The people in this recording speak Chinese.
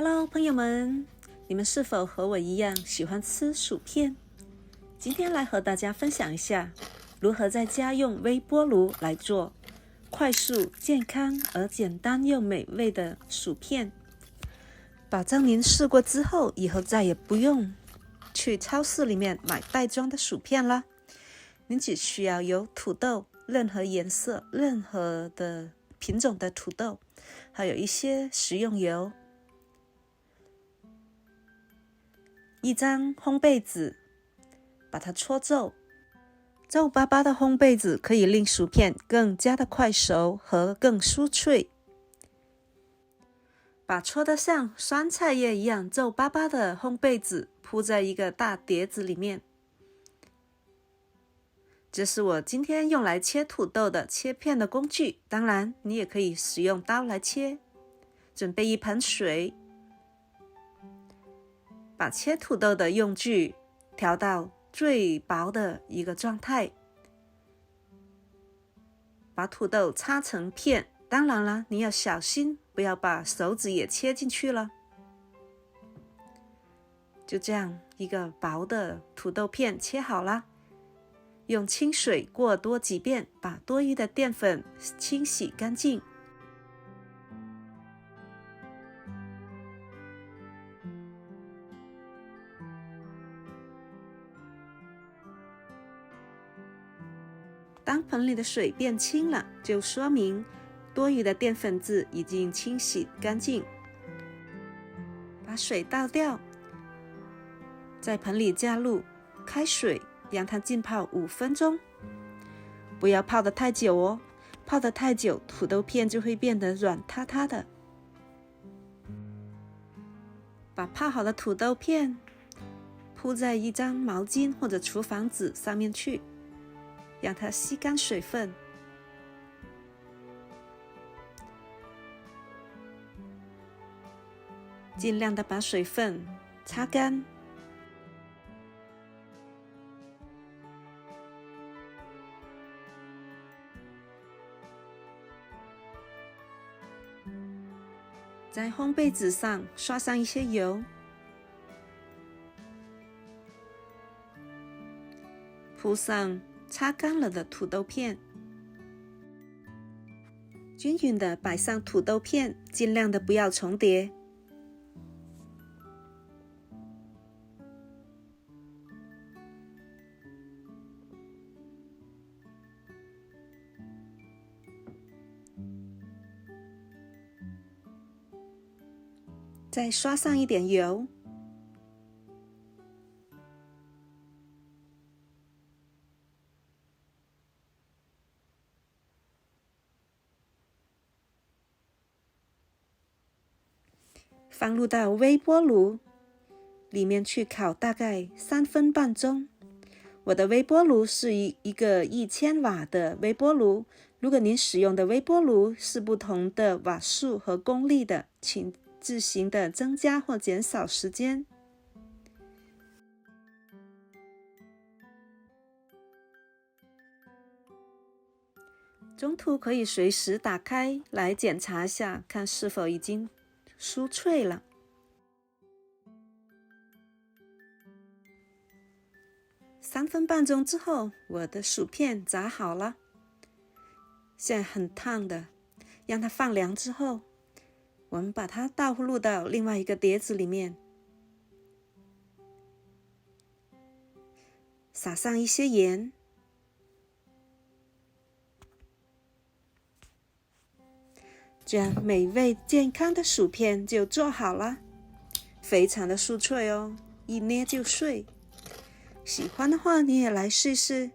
Hello， 朋友们，你们是否和我一样喜欢吃薯片？今天来和大家分享一下，如何在家用微波炉来做快速、健康而简单又美味的薯片。保证您试过之后，以后再也不用去超市里面买袋装的薯片了。您只需要有土豆，任何颜色、任何的品种的土豆，还有一些食用油，一张烘焙纸，把它搓皱。皱巴巴的烘焙纸可以令薯片更加的快熟和更酥脆。把搓得像酸菜叶一样皱巴巴的烘焙纸铺在一个大碟子里面。这是我今天用来切土豆的切片的工具，当然你也可以使用刀来切。准备一盆水，把切土豆的用具调到最薄的一个状态，把土豆擦成片，当然了，你要小心，不要把手指也切进去了。就这样，一个薄的土豆片切好了，用清水过多几遍，把多余的淀粉清洗干净。当盆里的水变清了，就说明多余的淀粉质已经清洗干净。把水倒掉，在盆里加入开水，让它浸泡5分钟。不要泡得太久哦，泡得太久，土豆片就会变得软塌塌的。把泡好的土豆片铺在一张毛巾或者厨房纸上面去，让它吸干水分。尽量的把水分擦干。在烘焙纸上刷上一些油，铺上擦干了的土豆片，均匀的摆上土豆片，尽量的不要重叠。再刷上一点油，放入到微波炉里面去烤大概3分半钟。我的微波炉是一个1000瓦的微波炉，如果您使用的微波炉是不同的瓦数和功率的，请自行的增加或减少时间。中途可以随时打开来检查一下，看是否已经酥脆了。3分半钟之后，我的薯片炸好了，现在很烫的，让它放凉之后，我们把它倒入到另外一个碟子里面，撒上一些盐，这样美味健康的薯片就做好了，非常的酥脆哦，一捏就碎。喜欢的话，你也来试试。